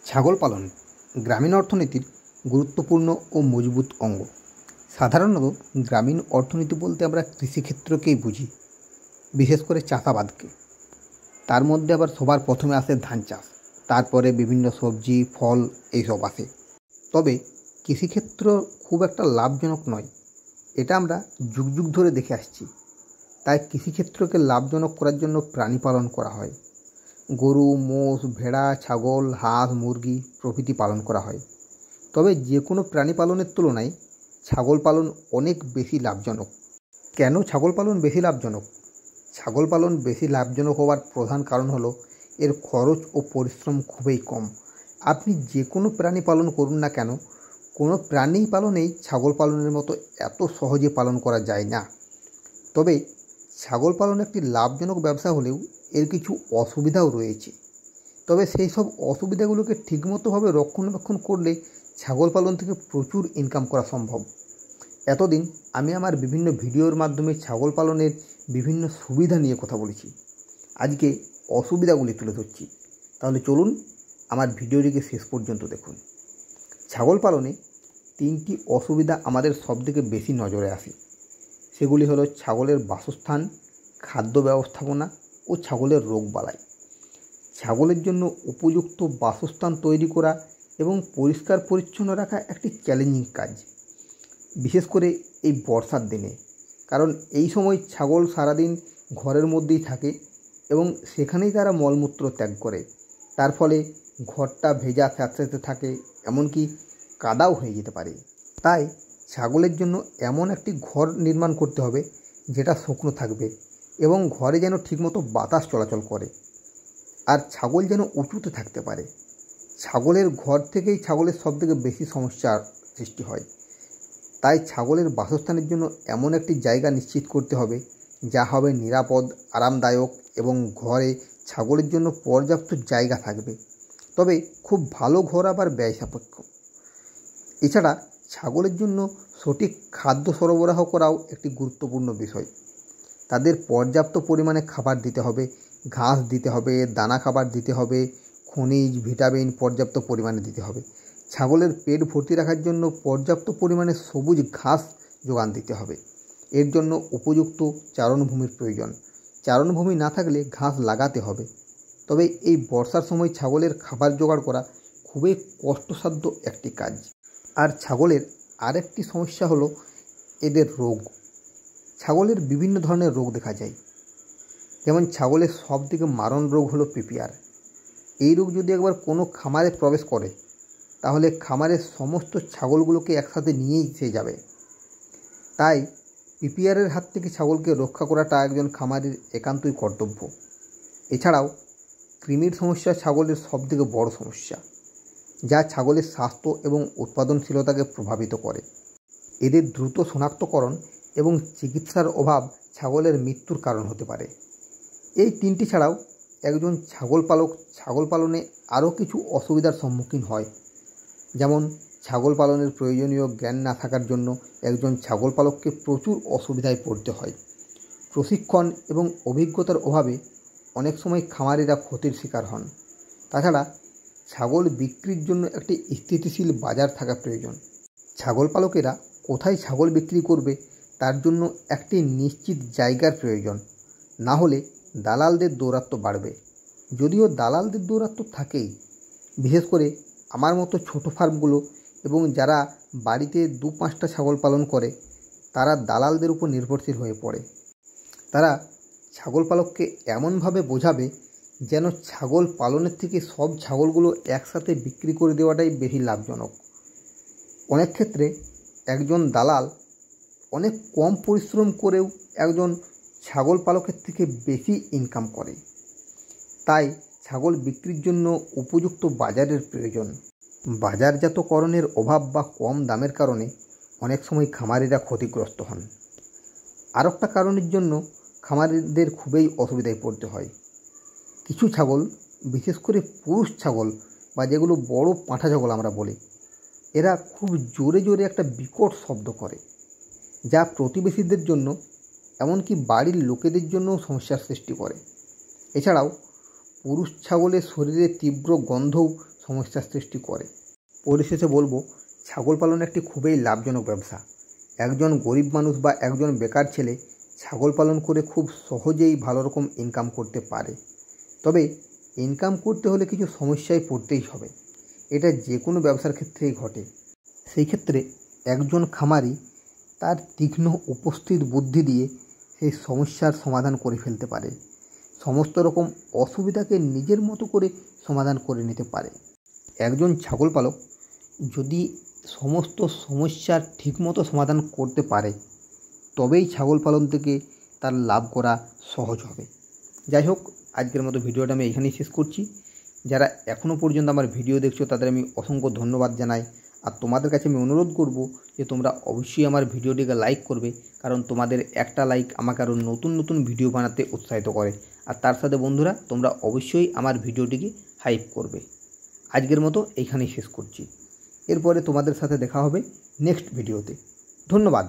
ছাগল পালন গ্রামীণ অর্থনীতির গুরুত্বপূর্ণ ও মজবুত অঙ্গ। সাধারণত গ্রামীণ অর্থনীতি বলতে আমরা কৃষিক্ষেত্রকেই বুঝি, বিশেষ করে চাষাবাদকে। তার মধ্যে আবার সবার প্রথমে আসে ধান চাষ, তারপরে বিভিন্ন সবজি, ফল এইসব আসে। তবে কৃষিক্ষেত্র খুব একটা লাভজনক নয়, এটা আমরা যুগ যুগ ধরে দেখে আসছি। তাই কৃষিক্ষেত্রকে লাভজনক করার জন্য প্রাণী পালন করা হয়। গরু, মোষ, ভেড়া, ছাগল, হাঁস, মুরগি প্রভৃতি পালন করা হয়। তবে যে কোনো প্রাণী পালনের তুলনায় ছাগল পালন অনেক বেশি লাভজনক। কেন ছাগল পালন বেশি লাভজনক? ছাগল পালন বেশি লাভজনক হওয়ার প্রধান কারণ হলো এর খরচ ও পরিশ্রম খুবই কম। আপনি যে কোনো প্রাণী পালন করুন না কেন, কোনো প্রাণী পালনেই ছাগল পালনের মতো এত সহজে পালন করা যায় না। তবে ছাগল পালন একটি লাভজনক ব্যবসা হলেও এর কিছু অসুবিধাও রয়েছে। তবে সেই সব অসুবিধাগুলোকে ঠিকমতোভাবে রক্ষণাবেক্ষণ করলে ছাগল পালন থেকে প্রচুর ইনকাম করা সম্ভব। এতদিন আমি আমার বিভিন্ন ভিডিওর মাধ্যমে ছাগল পালনের বিভিন্ন সুবিধা নিয়ে কথা বলেছি। আজকে অসুবিধাগুলি তুলে ধরছি। তাহলে চলুন আমার ভিডিওটিকে শেষ পর্যন্ত দেখুন। ছাগল পালনে 3টি অসুবিধা আমাদের সবথেকে বেশি নজরে আসে। সেগুলি হলো ছাগলের বাসস্থান, খাদ্য ব্যবস্থাপনা ও ছাগলের রোগবালাই। ছাগলের জন্য উপযুক্ত বাসস্থান তৈরি করা এবং পরিষ্কার পরিচ্ছন্ন রাখা একটি চ্যালেঞ্জিং কাজ, বিশেষ করে এই বর্ষার দিনে। কারণ এই সময় ছাগল সারাদিন ঘরের মধ্যেই থাকে এবং সেখানেই তারা মলমূত্র ত্যাগ করে। তার ফলে ঘরটা ভেজা স্যাঁতস্যাঁতে থাকে, এমনকি কাদাও হয়ে যেতে পারে। তাই ছাগলের জন্য এমন একটি ঘর নির্মাণ করতে হবে যেটা শুকনো থাকবে এবং ঘরে যেন ঠিকমতো বাতাস চলাচল করে, আর ছাগল যেন উঁচুতে থাকতে পারে। ছাগলের ঘর থেকেই ছাগলের সবথেকে বেশি সমস্যার সৃষ্টি হয়। তাই ছাগলের বাসস্থানের জন্য এমন একটি জায়গা নিশ্চিত করতে হবে যা হবে নিরাপদ, আরামদায়ক এবং ঘরে ছাগলের জন্য পর্যাপ্ত জায়গা থাকবে। তবে খুব ভালো ঘর আবার ব্যয় সাপেক্ষ। এছাড়া ছাগলের জন্য সঠিক খাদ্য সরবরাহ করাও একটি গুরুত্বপূর্ণ বিষয়। তাদের পর্যাপ্ত পরিমাণে খাবার দিতে হবে, ঘাস দিতে হবে, দানা খাবার দিতে হবে, খনিজ, ভিটামিন পর্যাপ্ত পরিমাণে দিতে হবে। ছাগলের পেট ভর্তি রাখার জন্য পর্যাপ্ত পরিমাণে সবুজ ঘাস যোগান দিতে হবে। এর জন্য উপযুক্ত চারণভূমির প্রয়োজন। চারণভূমি না থাকলে ঘাস লাগাতে হবে। তবে এই বর্ষার সময় ছাগলের খাবার জোগাড় করা খুবই কষ্টসাধ্য একটি কাজ। আর ছাগলের আরেকটি সমস্যা হলো এদের রোগ। ছাগলের বিভিন্ন ধরনের রোগ দেখা যায়। যেমন ছাগলের সবথেকে মারণ রোগ হলো পিপিআর। এই রোগ যদি একবার কোনো খামারে প্রবেশ করে তাহলে খামারের সমস্ত ছাগলগুলোকে একসাথে নিয়েই সে যাবে। তাই পিপিআরের হাত থেকে ছাগলকে রক্ষা করাটা একজন খামারের একান্তই কর্তব্য। এছাড়াও কৃমির সমস্যা ছাগলের সবথেকে বড় সমস্যা, যা ছাগলের স্বাস্থ্য এবং উৎপাদনশীলতাকে প্রভাবিত করে। এদের দ্রুত শনাক্তকরণ এবং চিকিৎসার অভাব ছাগলের মৃত্যুর কারণ হতে পারে। এই 3টি ছাড়াও একজন ছাগল পালক ছাগল পালনে আরও কিছু অসুবিধার সম্মুখীন হয়। যেমন ছাগল পালনের প্রয়োজনীয় জ্ঞান না থাকার জন্য একজন ছাগল পালককে প্রচুর অসুবিধায় পড়তে হয়। প্রশিক্ষণ এবং অভিজ্ঞতার অভাবে অনেক সময় খামারিরা ক্ষতির শিকার হন। তাছাড়া ছাগল বিক্রির জন্য একটি স্থিতিশীল বাজার থাকা প্রয়োজন। ছাগল পালকেরা কোথায় ছাগল বিক্রি করবে তার জন্য একটি নিশ্চিত জায়গার প্রয়োজন। না হলে দালালদের দৌরাত্ম্য বাড়বে। যদিও দালালদের দৌরাত্ম্য থাকেই, বিশেষ করে আমার মতো ছোট ফার্মগুলো এবং যারা বাড়িতে 2-5টা ছাগল পালন করে তারা দালালদের উপর নির্ভরশীল হয়ে পড়ে। তারা ছাগল পালককে এমনভাবে বোঝাবে যেন ছাগল পালনের থেকে সব ছাগলগুলো একসাথে বিক্রি করে দেওয়াটাই বেশি লাভজনক। অনেক ক্ষেত্রে একজন দালাল অনেক কম পরিশ্রম করেও একজন ছাগল পালকের থেকে বেশি ইনকাম করে। তাই ছাগল বিক্রির জন্য উপযুক্ত বাজারের প্রয়োজন। বাজারজাতকরণের অভাব বা কম দামের কারণে অনেক সময় খামারিরা ক্ষতিগ্রস্ত হন। আর একটা কারণের জন্য খামারিদের খুবই অসুবিধায় পড়তে হয়। কিছু ছাগল, বিশেষ করে পুরুষ ছাগল বা যেগুলো বড় পাঁঠা ছাগল আমরা বলি, এরা খুব জোরে জোরে একটা বিকট শব্দ করে, যা প্রতিবেশীদের জন্য এমনকি বাড়ির লোকেদের জন্যও সমস্যার সৃষ্টি করে। এছাড়াও পুরুষ ছাগলের শরীরে তীব্র গন্ধও সমস্যার সৃষ্টি করে। পরিশেষে বলবো, ছাগল পালন একটি খুবই লাভজনক ব্যবসা। একজন গরিব মানুষ বা একজন বেকার ছেলে ছাগল পালন করে খুব সহজেই ভালো রকম ইনকাম করতে পারে। তবে ইনকাম করতে হলে কিছু সমস্যায় পড়তেই হবে। এটা যে কোনো ব্যবসার ক্ষেত্রেই ঘটে। সেই ক্ষেত্রে একজন খামারি তার তীক্ষ্ণ উপস্থিত বুদ্ধি দিয়ে সেই সমস্যার সমাধান করে ফেলতে পারে। সমস্ত রকম অসুবিধাকে নিজের মতো করে সমাধান করে নিতে পারে। একজন ছাগল পালক যদি সমস্ত সমস্যার ঠিকমতো সমাধান করতে পারে, তবেই ছাগল পালন থেকে তার লাভ করা সহজ হবে। যাই হোক, আজকের মতো ভিডিওটা আমি এখানেই শেষ করছি। যারা এখনও পর্যন্ত আমার ভিডিও দেখছো তাদের আমি অসংখ্য ধন্যবাদ জানাই। আর তোমাদের কাছে আমি অনুরোধ করব যে তোমরা অবশ্যই আমার ভিডিওটিকে লাইক করবে, কারণ তোমাদের একটা লাইক আমাকে আরও নতুন নতুন ভিডিও বানাতে উৎসাহিত করে। আর তার সাথে বন্ধুরা, তোমরা অবশ্যই আমার ভিডিওটিকে হাইপ করবে। আজকের মতো এইখানেই শেষ করছি। এরপরে তোমাদের সাথে দেখা হবে নেক্সট ভিডিওতে। ধন্যবাদ।